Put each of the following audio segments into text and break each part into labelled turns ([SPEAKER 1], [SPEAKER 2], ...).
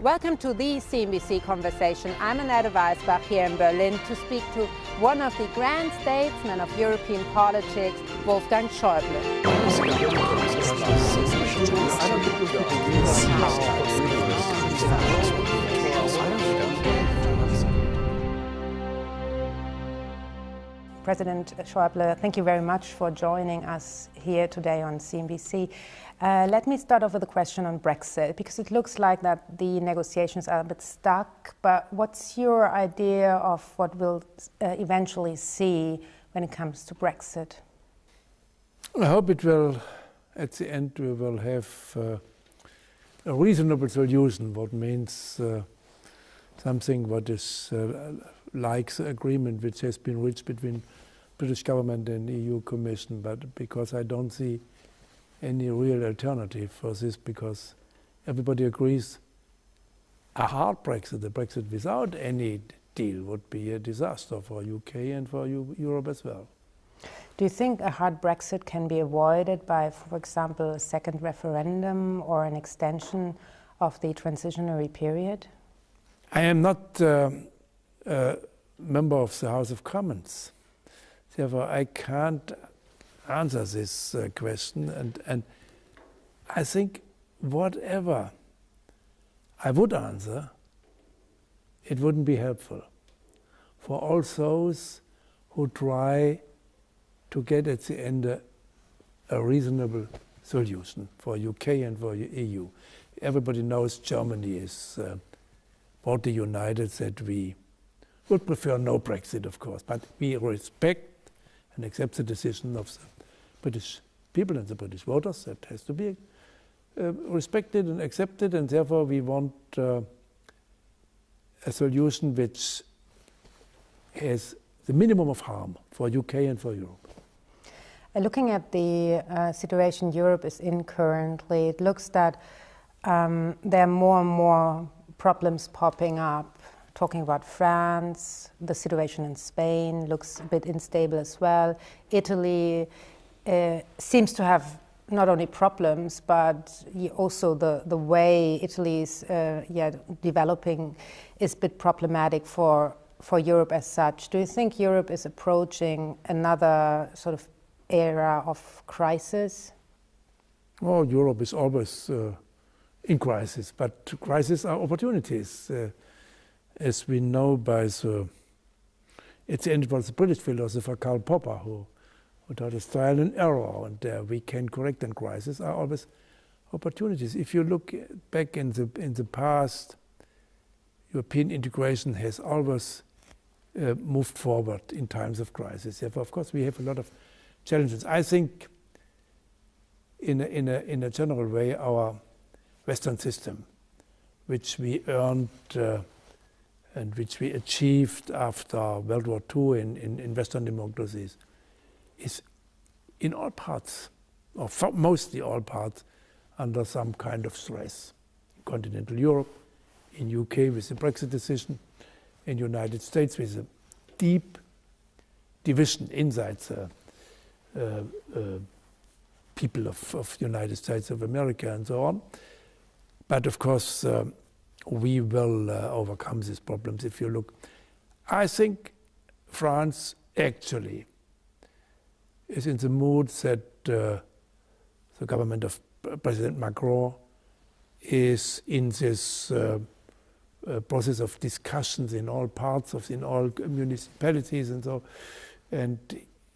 [SPEAKER 1] Welcome to the CNBC Conversation. I'm Annette Weisbach here in Berlin to speak to one of the grand statesmen of European politics, Wolfgang Schaeuble. President Schauble, thank you very much for joining us here today on CNBC. Let me start off with a question on Brexit, because it looks like that the negotiations are a bit stuck, but what's your idea of what we'll eventually see when it comes to Brexit?
[SPEAKER 2] I hope it will, at the end, we will have a reasonable solution, what means something what is like the agreement which has been reached between British government and EU Commission, but because I don't see any real alternative for this, because everybody agrees a hard Brexit, a Brexit without any deal would be a disaster for UK and for Europe as well.
[SPEAKER 1] Do you think a hard Brexit can be avoided by, for example, a second referendum or an extension of the transitionary period?
[SPEAKER 2] I am not a member of the House of Commons. Therefore, I can't answer this question. And I think whatever I would answer, it wouldn't be helpful for all those who try to get at the end a reasonable solution for UK and for EU. Everybody knows Germany is broadly united that we would prefer no Brexit, of course, but we respect and accept the decision of the British people and the British voters. That has to be respected and accepted, and therefore we want a solution which has the minimum of harm for UK and for Europe.
[SPEAKER 1] Looking at the situation Europe is in currently, it looks that there are more and more problems popping up. Talking about France, the situation in Spain looks a bit unstable as well. Italy seems to have not only problems, but also the way Italy is developing is a bit problematic for Europe as such. Do you think Europe is approaching another sort of era of crisis?
[SPEAKER 2] Well, Europe is always in crisis, but crises are opportunities. As we know by at the end it was the British philosopher Karl Popper who taught us trial and error, and we can correct, and crises are always opportunities. If you look back in the past, European integration has always moved forward in times of crisis. Therefore, of course, we have a lot of challenges. I think in a general way, our Western system, which we earned and which we achieved after World War II in Western democracies, is in all parts, or mostly all parts, under some kind of stress. In continental Europe, in UK with the Brexit decision, in the United States with a deep division inside the people of the United States of America and so on. But of course, we will overcome these problems. If you look, I think France actually is in the mood that the government of President Macron is in this process of discussions in all parts of, in all municipalities and so, and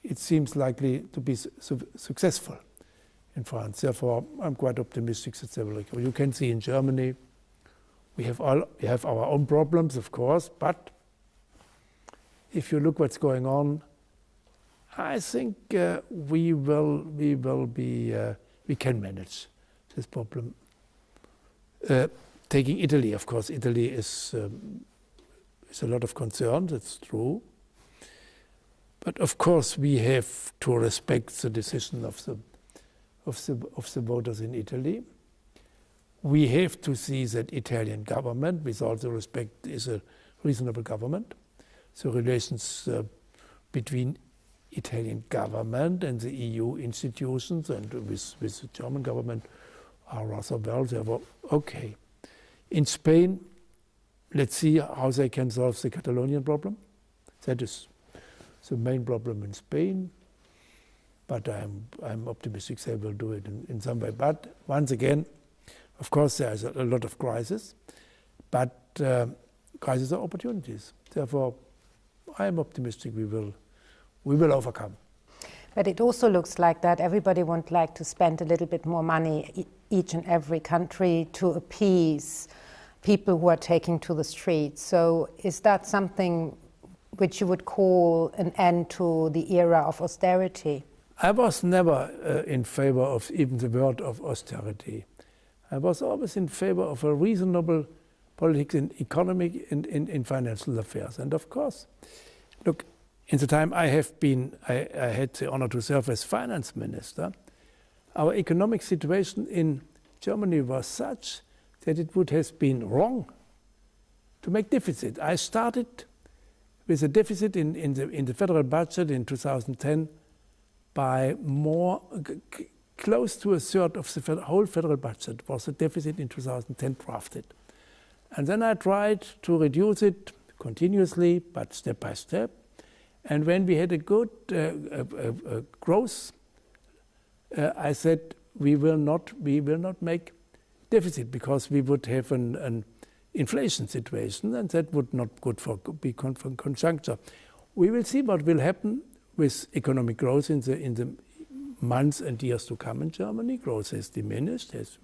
[SPEAKER 2] it seems likely to be successful in France. Therefore, I'm quite optimistic that they will recover. You can see in Germany, we have our own problems, of course, but if you look what's going on, I think we can manage this problem. Taking Italy, of course, Italy is a lot of concern. That's true. But of course, we have to respect the decision of the voters in Italy. We have to see that Italian government, with all the respect, is a reasonable government. The relations between Italian government and the EU institutions and with the German government are rather well. Therefore, okay. In Spain, let's see how they can solve the Catalonian problem. That is the main problem in Spain. But I'm optimistic they will do it in some way. But once again, of course, there's a lot of crisis, but crises are opportunities. Therefore, I'm optimistic we will overcome.
[SPEAKER 1] But it also looks like that everybody would like to spend a little bit more money, each and every country, to appease people who are taking to the streets. So is that something which you would call an end to the era of austerity?
[SPEAKER 2] I was never in favor of even the word of austerity. I was always in favor of a reasonable politics in economic and in financial affairs. And of course, look, in the time I had the honor to serve as finance minister, our economic situation in Germany was such that it would have been wrong to make deficit. I started with a deficit in the federal budget in 2010 by close to a third of the whole federal budget was a deficit in 2010 drafted. And then I tried to reduce it continuously, but step by step. And when we had a good growth, I said we will not make deficit because we would have an inflation situation, and that would not be good for conjuncture. We will see what will happen with economic growth in the months and years to come in Germany. Growth has diminished, has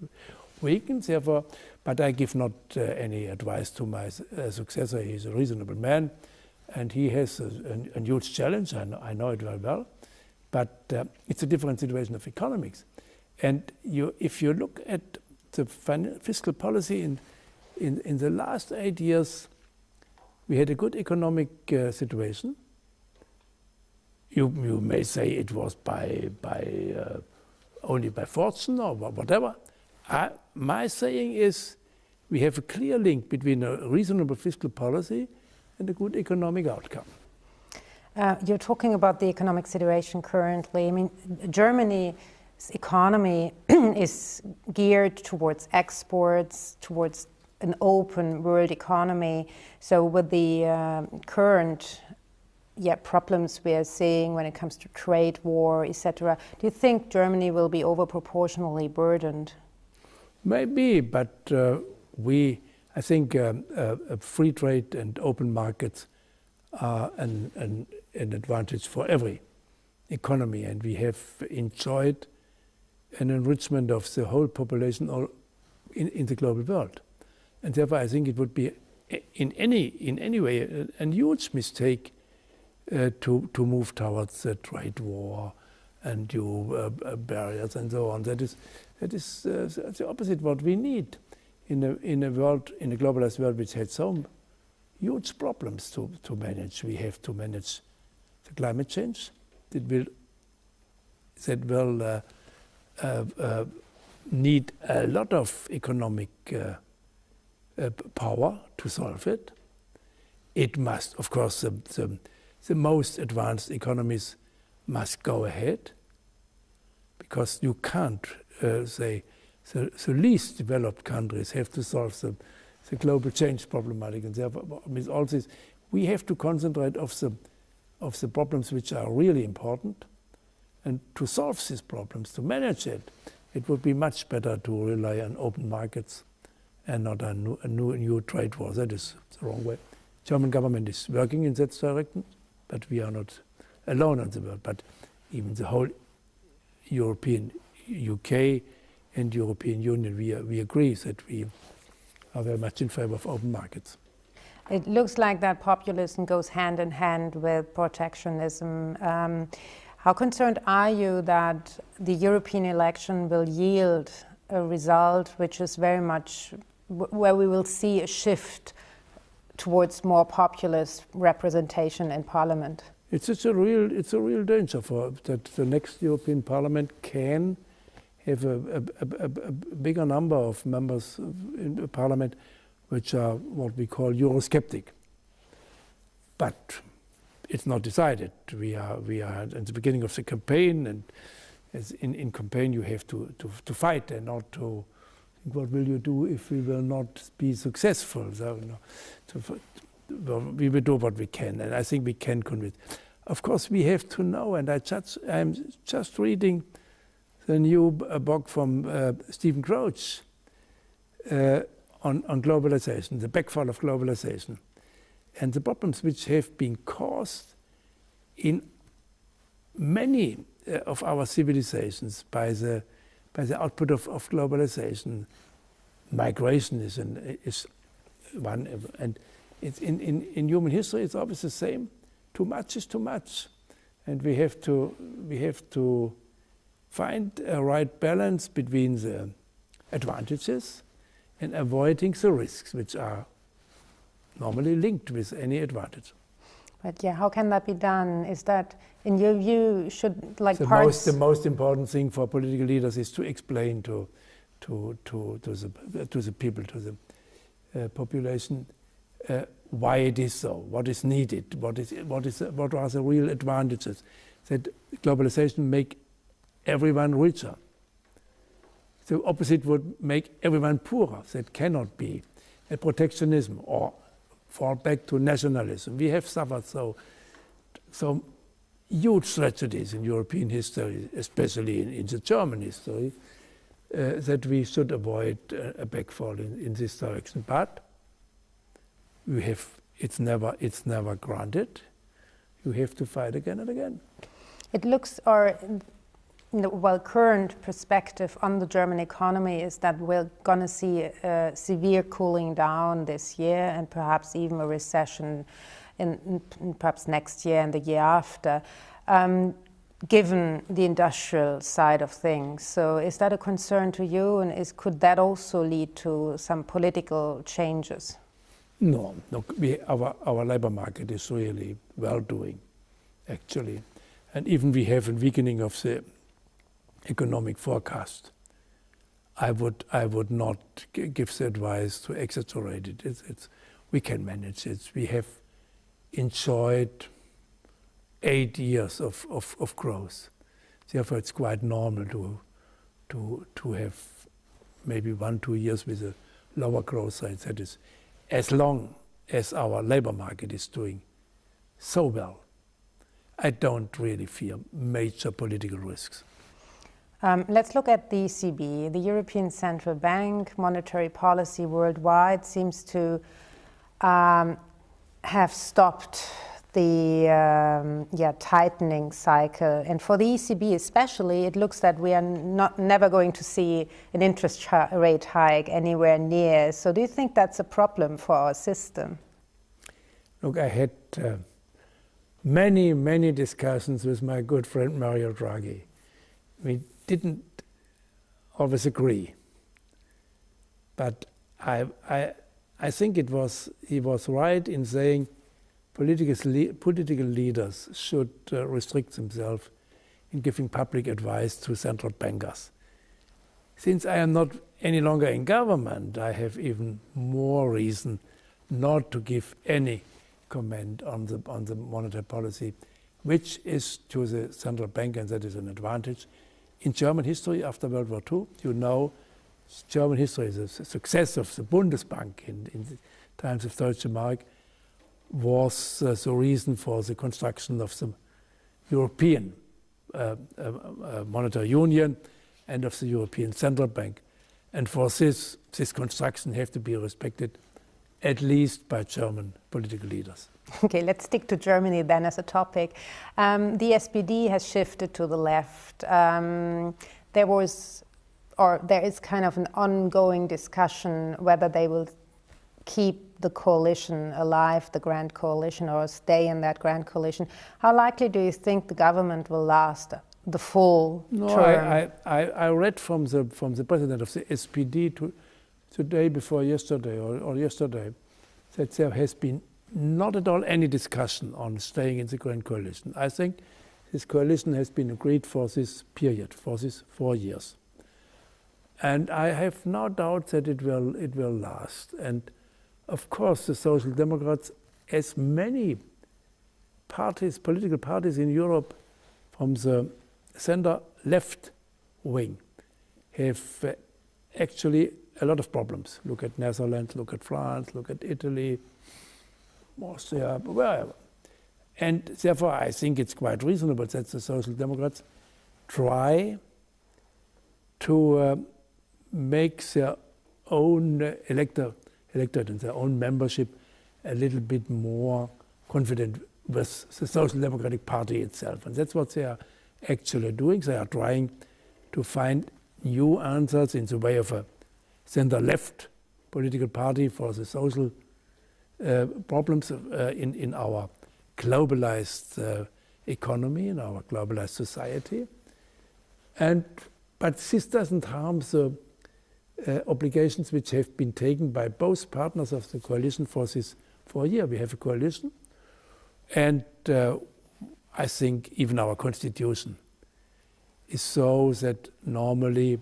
[SPEAKER 2] weakened, therefore, but I give not any advice to my successor. He's a reasonable man, and he has a huge challenge. I know it very well, but it's a different situation of economics. And if you look at the fiscal policy in the last 8 years, we had a good economic situation. You may say it was only by fortune or whatever. My saying is we have a clear link between a reasonable fiscal policy and a good economic outcome.
[SPEAKER 1] You're talking about the economic situation currently. I mean, Germany's economy is geared towards exports, towards an open world economy. So with the current problems we are seeing when it comes to trade war, etc., do you think Germany will be over proportionally burdened?
[SPEAKER 2] Maybe, but I think free trade and open markets are an advantage for every economy, and we have enjoyed an enrichment of the whole population in the global world. And therefore I think it would be in any way a huge mistake to move towards a trade war and new barriers and so on. That is the opposite what we need in a globalized world which had so huge problems to manage. We have to manage the climate change. That will need a lot of economic power to solve it. It must, of course, the most advanced economies must go ahead, because you can't say the least developed countries have to solve the global change problematic, and therefore with all this we have to concentrate of the problems which are really important, and to solve these problems, to manage it would be much better to rely on open markets and not a new trade war. That is the wrong way. German government is working in that direction, but we are not alone in the world. But even the whole European, UK and European Union, we agree that we are very much in favor of open markets.
[SPEAKER 1] It looks like that populism goes hand in hand with protectionism. How concerned are you that the European election will yield a result which is very much where we will see a shift towards more populist representation in Parliament?
[SPEAKER 2] It's a real danger for that the next European Parliament can have a bigger number of members in the Parliament which are what we call Eurosceptic. But it's not decided. We are at the beginning of the campaign, and as in campaign you have to fight and not to what will you do if we will not be successful? So, we will do what we can, and I think we can convince. Of course, we have to know, and I'm just reading the new book from Stephen Crouch on globalization, the backfall of globalization, and the problems which have been caused in many of our civilizations by the output of globalization. Migration is one, and it's in human history it's always the same. Too much is too much, and we have to find a right balance between the advantages and avoiding the risks, which are normally linked with any advantage.
[SPEAKER 1] But yeah, how can that be done? Is that, in your view, should like
[SPEAKER 2] the most important thing for political leaders is to explain to the people, to the population, why it is so, what is needed, what are the real advantages. That globalization make everyone richer. The opposite would make everyone poorer. That cannot be. A protectionism or fall back to nationalism. We have suffered so huge tragedies in European history, especially in the German history, that we should avoid a backfall in this direction. But it's never granted. You have to fight again and again.
[SPEAKER 1] It looks, current perspective on the German economy is that we're going to see a severe cooling down this year and perhaps even a recession in perhaps next year and the year after, given the industrial side of things. So is that a concern to you, and could that also lead to some political changes?
[SPEAKER 2] No, our labor market is really well doing, actually. And even we have a weakening of the economic forecast. I would not give the advice to exaggerate it. We can manage it. We have enjoyed 8 years of growth. Therefore, it's quite normal to have maybe 1-2 years with a lower growth rate. That is, as long as our labor market is doing so well, I don't really fear major political risks.
[SPEAKER 1] Let's look at the ECB. The European Central Bank monetary policy worldwide seems to have stopped the tightening cycle. And for the ECB especially, it looks that we are never going to see an interest rate hike anywhere near. So do you think that's a problem for our system?
[SPEAKER 2] Look, I had many discussions with my good friend Mario Draghi. We didn't always agree, but I think he was right in saying political leaders should restrict themselves in giving public advice to central bankers. Since I am not any longer in government, I have even more reason not to give any comment on the monetary policy, which is to the central bank, and that is an advantage. In German history after World War II, you know, German history, the success of the Bundesbank in the times of Deutsche Mark was the reason for the construction of the European monetary union and of the European Central Bank. And for this construction have to be respected at least by German political leaders.
[SPEAKER 1] Okay, let's stick to Germany then as a topic. The SPD has shifted to the left. There is kind of an ongoing discussion whether they will keep the coalition alive, the Grand Coalition, or stay in that Grand Coalition. How likely do you think the government will last the full term?
[SPEAKER 2] I read from the president of the SPD today before yesterday or yesterday that there has been not at all any discussion on staying in the Grand Coalition. I think this coalition has been agreed for this period, for these 4 years. And I have no doubt that it will last. And of course, the Social Democrats, as many parties, political parties in Europe from the center-left wing, have actually a lot of problems. Look at Netherlands, look at France, look at Italy, Austria, wherever. And therefore, I think it's quite reasonable that the Social Democrats try to make their own electorate and their own membership a little bit more confident with the Social Democratic Party itself. And that's what they are actually doing. They are trying to find new answers in the way of a center-left political party for the social problems in our globalized economy, in our globalized society. But this doesn't harm the obligations which have been taken by both partners of the coalition for a year. We have a coalition, and I think even our constitution is so that normally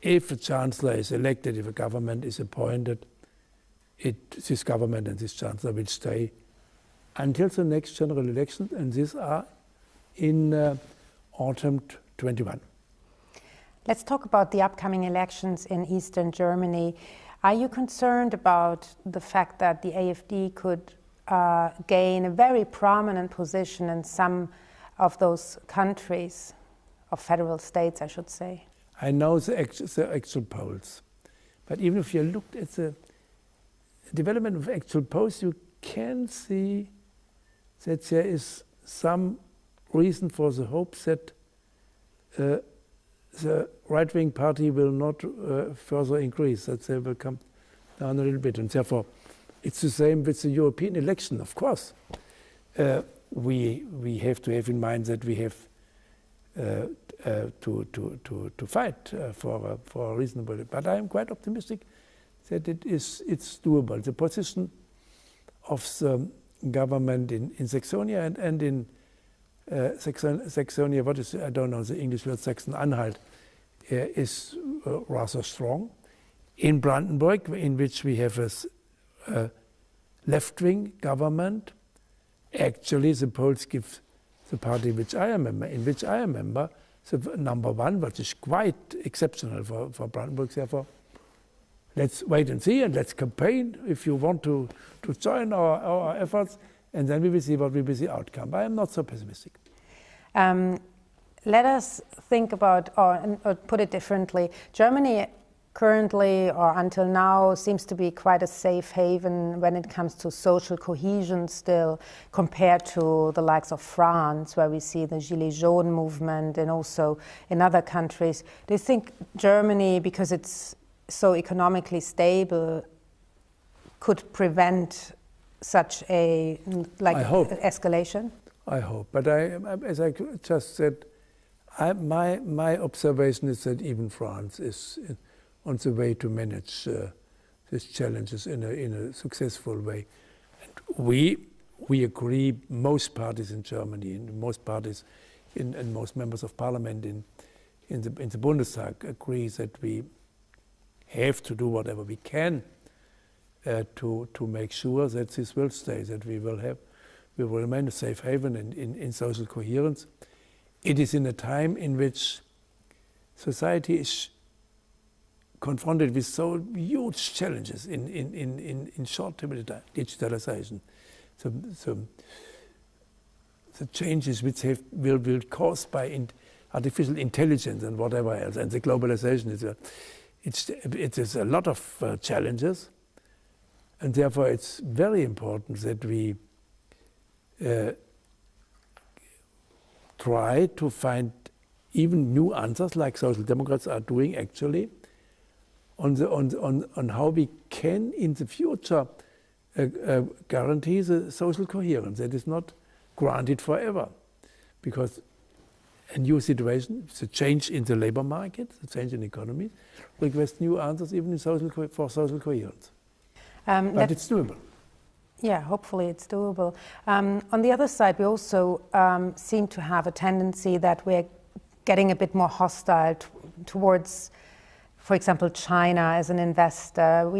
[SPEAKER 2] if a chancellor is elected, if a government is appointed, this government and this chancellor will stay until the next general election, and these are in autumn 21.
[SPEAKER 1] Let's talk about the upcoming elections in Eastern Germany. Are you concerned about the fact that the AfD could gain a very prominent position in some of those countries, of federal states, I should say?
[SPEAKER 2] I know the actual polls, but even if you looked at the development of actual polls, you can see that there is some reason for the hope that the right-wing party will not further increase, that they will come down a little bit. And therefore, it's the same with the European election, of course. We have to have in mind that we have to fight for a reasonable. But I am quite optimistic that it's doable. The position of the government in Saxonia and in Saxonia, what is, I don't know the English word, Saxon-Anhalt, is rather strong. In Brandenburg, in which we have a left-wing government, actually the polls give the party in which I am a member, the number one, which is quite exceptional for Brandenburg. Therefore, let's wait and see, and let's campaign if you want to join our efforts, and then we will see what will be the outcome. I am not so pessimistic.
[SPEAKER 1] Let us think about, or put it differently, Germany currently or until now seems to be quite a safe haven when it comes to social cohesion still, compared to the likes of France, where we see the Gilets jaunes movement, and also in other countries. Do you think Germany, because it's so economically stable, could prevent such a escalation?
[SPEAKER 2] I hope, but as I just said, my observation is that even France is on the way to manage these challenges in a successful way. And we agree, most parties in Germany, and most parties and most members of parliament in the Bundestag agree that we have to do whatever we can to make sure that this will stay, that we will remain a safe haven in social coherence. It is in a time in which society is confronted with so huge challenges in short period of time. Digitalization, the changes which will be caused by artificial intelligence and whatever else, and the globalization it is a lot of challenges, and therefore it's very important that we try to find even new answers, like Social Democrats are doing actually, on how we can in the future guarantee the social coherence that is not granted forever, because a new situation, the change in the labor market, the change in economy, requires new answers even for social coherence. But it's doable.
[SPEAKER 1] Yeah, hopefully it's doable. On the other side, we also seem to have a tendency that we're getting a bit more hostile towards, for example, China as an investor.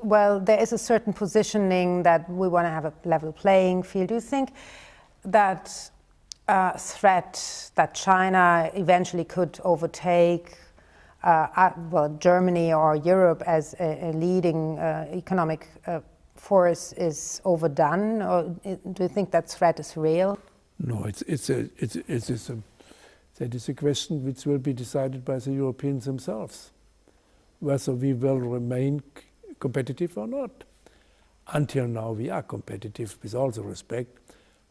[SPEAKER 1] There is a certain positioning that we want to have a level playing field. Do you think that threat that China eventually could overtake Germany or Europe as a leading economic force is overdone, or do you think that threat is real?
[SPEAKER 2] No, that is a question which will be decided by the Europeans themselves, whether we will remain competitive or not. Until now, we are competitive, with all the respect.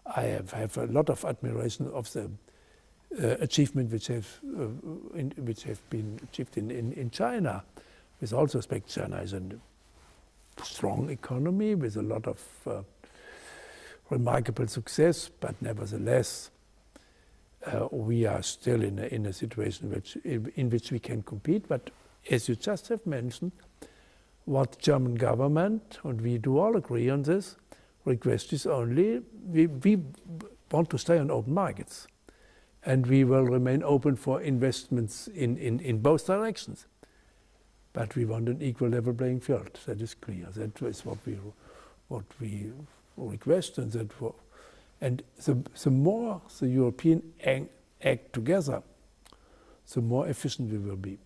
[SPEAKER 2] I have a lot of admiration of the achievement which have been achieved in China. With all due respect, China is a strong economy with a lot of remarkable success, but nevertheless, we are still in a situation in which we can compete. But as you just have mentioned, what German government, and we do all agree on this, request is only, we want to stay on open markets. And we will remain open for investments in both directions. But we want an equal level playing field. That is clear. That is what we request. And the more the European act together, the more efficient we will be.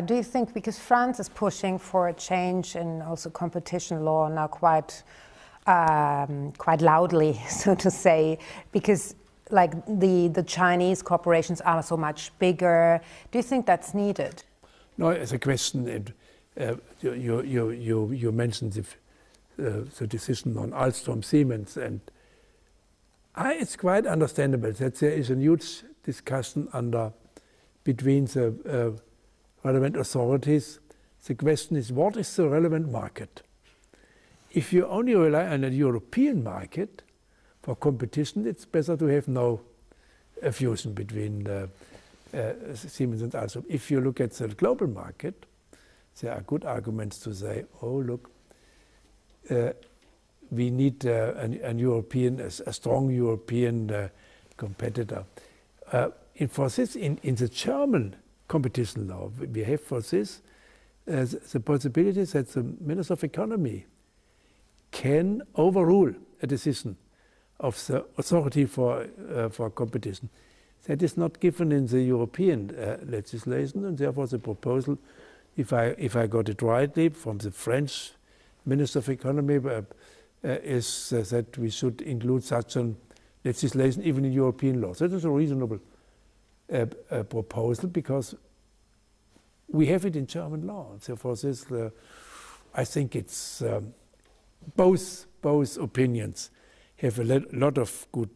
[SPEAKER 1] Do you think, because France is pushing for a change in also competition law now quite loudly, so to say, because like the Chinese corporations are so much bigger. Do you think that's needed?
[SPEAKER 2] No, it's a question. You mentioned the decision on Alstom, Siemens, and it's quite understandable that there is a huge discussion between the relevant authorities. The question is, what is the relevant market? If you only rely on a European market for competition, it's better to have no fusion between Siemens and Alstom. If you look at the global market, there are good arguments to say, oh, look, we need a strong European competitor. For this, in the German competition law, we have for this the possibility that the Minister of Economy can overrule a decision of the authority for competition. That is not given in the European legislation, and therefore the proposal, if I got it rightly, from the French Minister of Economy, is that we should include such a legislation even in European law. That is a reasonable proposal, because we have it in German law. Therefore, this I think it's both opinions have a lot of good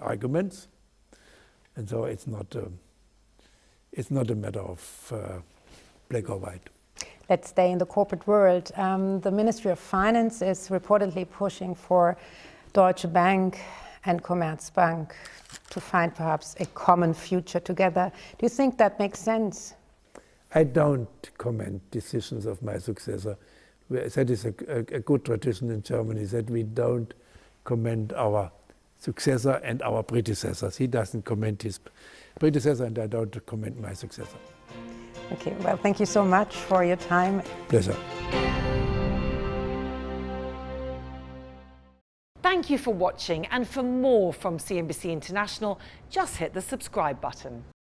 [SPEAKER 2] arguments, and so it's not a matter of black or white.
[SPEAKER 1] Let's stay in the corporate world. The Ministry of Finance is reportedly pushing for Deutsche Bank and Commerzbank to find perhaps a common future together. Do you think that makes sense?
[SPEAKER 2] I don't comment decisions of my successor. That is a good tradition in Germany, that we don't comment our successor and our predecessors. He doesn't comment his predecessor, and I don't comment my successor.
[SPEAKER 1] Okay, well, thank you so much for your time.
[SPEAKER 2] Pleasure.
[SPEAKER 3] Thank you for watching, and for more from CNBC International, just hit the subscribe button.